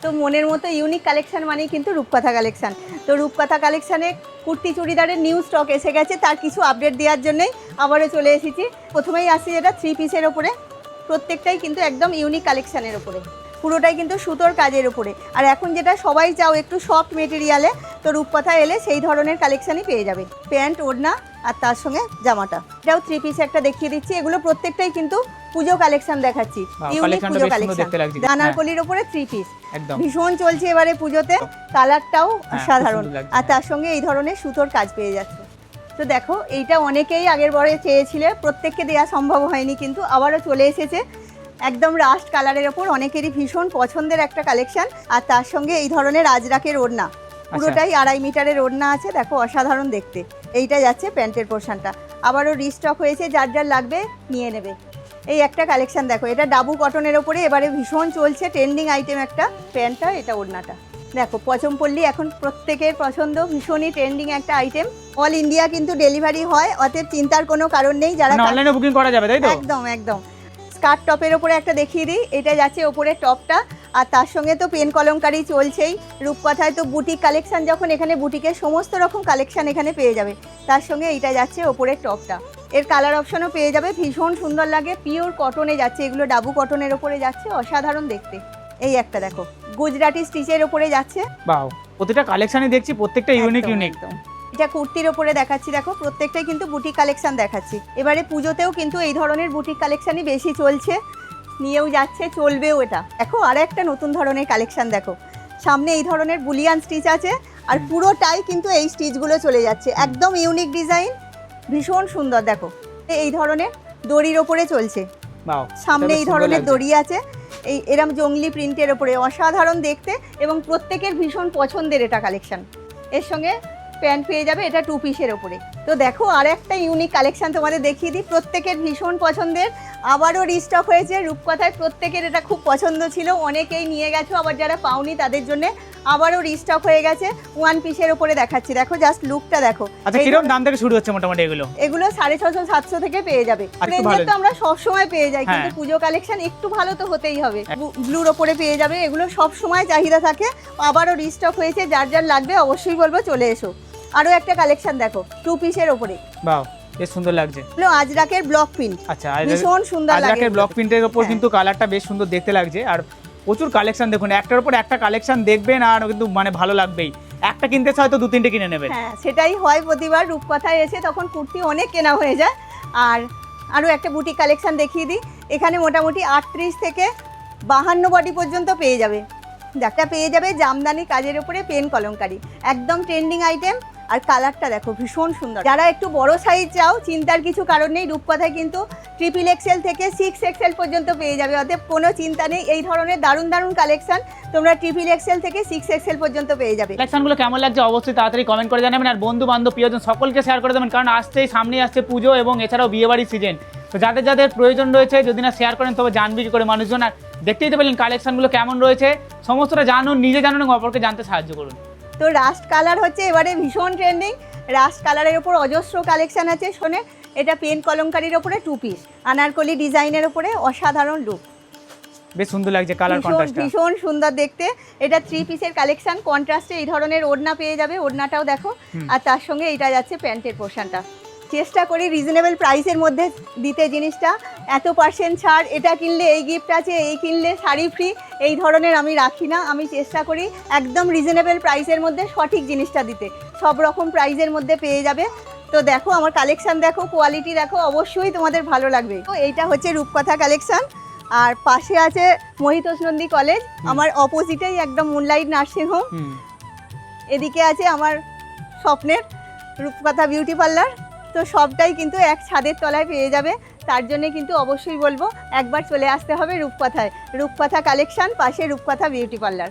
তো মনের মতো ইউনিক কালেকশন মানেই কিন্তু রূপকথা কালেকশন। তো রূপকথা কালেকশানে কুর্তি চুড়িদারের নিউ স্টক এসে গেছে, তার কিছু আপডেট দেওয়ার জন্যই আবারও চলে এসেছি। প্রথমেই আসি যেটা 3 পিসের ওপরে, প্রত্যেকটাই কিন্তু একদম ইউনিক কালেকশানের ওপরে, পুরোটাই কিন্তু সুতোর কাজের ওপরে। আর এখন যেটা সবাই চাও একটু সফট মেটেরিয়ালে, তো রূপকথা এলে সেই ধরনের কালেকশানই পেয়ে যাবে। প্যান্ট, ওড়না আর তার সঙ্গে জামাটা। এটাও 3 পিস একটা দেখিয়ে দিচ্ছি। এগুলো প্রত্যেকটাই কিন্তু পুজো কালেকশন দেখাচ্ছি, ইউনিক পুজো কালেকশন। আনারকলির ওপরে 3 পিস ভীষণ চলছে এবারে পুজোতে, কালারটাও সাধারণ, আর তার সঙ্গে এই ধরনের সুতোর কাজ পেয়ে যাচ্ছে। তো দেখো এইটা অনেকেই আগের বারে চেয়েছিলে, প্রত্যেককে দেওয়া সম্ভব হয়নি, কিন্তু আবারও চলে এসেছে একদম রাস্ট কালারের ওপর, অনেকেরই ভীষণ পছন্দের একটা কালেকশন। আর তার সঙ্গে এই ধরনের আজরাকের ওড়না, পুরোটাই 2.5 মিটারের ওড়না আছে, দেখো অসাধারণ দেখতে। এইটা যাচ্ছে প্যান্টের পোর্শনটা, আবারও রিস্টক হয়েছে, যার যার লাগবে নিয়ে নেবে। এই একটা কালেকশন দেখো, এটা ডাবু কটনের ওপরে এবারে ভীষণ চলছে, ট্রেন্ডিং আইটেম একটা। প্যান্টটা, এটা ওড়নাটা দেখো, পচমপল্লী এখন প্রত্যেকের পছন্দ, ভীষণই ট্রেন্ডিং একটা আইটেম। অল ইন্ডিয়া কিন্তু ডেলিভারি হয়, অতএব চিন্তার কোনো কারণ নেই। যারা অনলাইনে বুকিং করা যাবে, তাই তো? একদম একদম। স্কার্ট টপের ওপরে একটা দেখিয়ে দিই, এটা যাচ্ছে ওপরে টপটা, আর তার সঙ্গে তো পেন কলমকারি চলছেই। রূপকথায় তো বুটিক কালেকশন, যখন এখানে বুটিকের সমস্ত রকম কালেকশন এখানে পেয়ে যাবে। তার সঙ্গে এইটা যাচ্ছে ওপরের টপটা, এর কালার অপশনও পেয়ে যাবে, ভীষণ সুন্দর লাগে, পিওর কটনে যাচ্ছে, এগুলো ডাবু কটনের ওপরে যাচ্ছে, অসাধারণ দেখতে। এই একটা দেখো গুজরাটি স্টিচের ওপরে যাচ্ছে। বাও, প্রতিটা কালেকশনই দেখছি প্রত্যেকটা ইউনিক ইউনিক। এটা কুর্তির ওপরে দেখাচ্ছি, দেখো প্রত্যেকটাই কিন্তু বুটিক কালেকশন দেখাচ্ছি। এবারে পুজোতেও কিন্তু এই ধরনের বুটিক কালেকশনই বেশি চলছে, নিয়েও যাচ্ছে, চলবেও। এটা দেখো আর একটা নতুন ধরনের কালেকশন দেখো, সামনে এই ধরনের বুলিয়ান স্টিচ আছে, আর পুরোটাই কিন্তু এই স্টিচগুলো চলে যাচ্ছে, একদম ইউনিক ডিজাইন, ভীষণ সুন্দর। দেখো এই ধরনের দড়ির ওপরে চলছে, সামনে এই ধরনের দড়ি আছে, এই এরম জংলি প্রিন্টের ওপরে, অসাধারণ দেখতে এবং প্রত্যেকের ভীষণ পছন্দের এটা কালেকশন। এর সঙ্গে প্যান্ট পেয়ে যাবে, এটা 2 পিসের ওপরে। তো দেখো আর একটা ইউনিক কালেকশন তোমাদের দেখিয়ে দিই, প্রত্যেকের ভীষণ পছন্দের, আবারও রিস্টক হয়েছে। রূপকথায় প্রত্যেকের এটা খুব পছন্দ ছিল, অনেকেই নিয়ে গেছো, আবার যারা পাওনি তাদের জন্য আবারও রিস্টক হয়ে গেছে। 1 পিসের ওপরে দেখাচ্ছি, দেখো জাস্ট লুকটা দেখো। আচ্ছা, কিরকম দাম থেকে শুরু হচ্ছে মোটামুটি এগুলো? এগুলো 650-700 থেকে পেয়ে যাবে। রেঞ্জে তো আমরা সব সময় পেয়ে যাই, কিন্তু পুজো কালেকশন একটু ভালো তো হতেই হবে। ব্লুর ওপরে পেয়ে যাবে, এগুলো সব সময় চাহিদা থাকে, আবারও রিস্টক হয়েছে, যার যার লাগবে অবশ্যই বলবো চলে এসো। আরো একটা কালেকশন দেখো 2 পিসের ওপরে, বাহ বেশ সুন্দর লাগছে। হলো আজরাকের ব্লক প্রিন্ট। আচ্ছা, ভীষণ সুন্দর লাগে, আজরাকের ব্লক প্রিন্টের উপর কিন্তু কালারটা বেশ সুন্দর দেখতে লাগছে। আর প্রচুর কালেকশন দেখুন, একটার উপর একটা কালেকশন দেখবেন আর কিন্তু মানে ভালো লাগবেই। একটা কিনতে চাই তো 2-3টে কিনে নেবেন। হ্যাঁ, সেটাই হয় প্রতিবার রূপকথায় এসে, তখন কুর্তি অনেক কেনা হয়ে যায়। আর আরো একটা বুটিক কালেকশন দেখিয়ে দিই, এখানে মোটামুটি 38 থেকে 52 বডি পর্যন্ত পেয়ে যাবে। একটা পেয়ে যাবে জামদানি কাজের উপরে পেন কলমকারি, একদম ট্রেন্ডিং আইটেম। আর কালারটা দেখো ভীষণ সুন্দর। যারা একটু বড় সাইজ চাও, চিন্তার কিছু কারণ নেই, রূপকথায় কিন্তু XXL থেকে 6XL পর্যন্ত পেয়ে যাবে, অতএব কোনো চিন্তা নেই। এই ধরনের দারুণ দারুণ কালেকশন তোমরা XXL থেকে 6XL পর্যন্ত পেয়ে যাবে। কালেকশনগুলো কেমন লাগছে অবশ্যই তাড়াতাড়ি কমেন্ট করে জানাবেন, আর বন্ধু বান্ধব প্রিয়জন সকলকে শেয়ার করে দেবেন, কারণ আসছেই সামনে আসছে পুজো এবং এছাড়াও বিয়েবাড়ির সিজন। তো যাদের যাদের প্রয়োজন রয়েছে, যদি না শেয়ার করেন তবে জানবি কি করে মানুষজন। আর দেখতেই তো পেলেন কালেকশনগুলো কেমন রয়েছে, সমস্তটা জানুন, নিজে জানুন এবং অপরকে জানতে সাহায্য করুন। তো রাস্ট কালার হচ্ছে এবারে ভীষণ ট্রেন্ডিং, রাস্ট কালারের ওপর অজস্র কালেকশন আছে। শোনে, এটা পেন কলমকারির ওপরে 2 পিস, আনারকলি ডিজাইনের ওপরে, অসাধারণ লুক, বেশ সুন্দর লাগছে কালার কন্ট্রাস্টটা, ভীষণ সুন্দর দেখতে। এটা 3 পিসের কালেকশন, কন্ট্রাস্টে এই ধরনের ওড়না পেয়ে যাবে, ওড়নাটাও দেখো, আর তার সঙ্গে এটা যাচ্ছে প্যান্টের পোর্শনটা। চেষ্টা করি রিজনেবল প্রাইসের মধ্যে দিতে জিনিসটা, এত % ছাড়, এটা কিনলে এই গিফট আছে, এই কিনলে শাড়ি ফ্রি, এই ধরনের আমি রাখি না। আমি চেষ্টা করি একদম রিজনেবল প্রাইসের মধ্যে সঠিক জিনিসটা দিতে, সব রকম প্রাইসের মধ্যে পেয়ে যাবে। তো দেখো আমার কালেকশন দেখো, কোয়ালিটি দেখো, অবশ্যই তোমাদের ভালো লাগবে। তো এইটা হচ্ছে রূপকথা কালেকশন, আর পাশে আছে মহিতোষ-নন্দী কলেজ, আমার অপোজিটেই একদম মুনলাইট নার্সিং হোম। এদিকে আছে আমার স্বপ্নের রূপকথা বিউটি পার্লার। তো সবটাই কিন্তু এক ছাদের তলায় পেয়ে যাবে, তার জন্য কিন্তু অবশ্যই বলবো একবার চলে আসতে হবে রূপকথায়। রূপকথা কালেকশন, পাশে রূপকথা বিউটি পার্লার।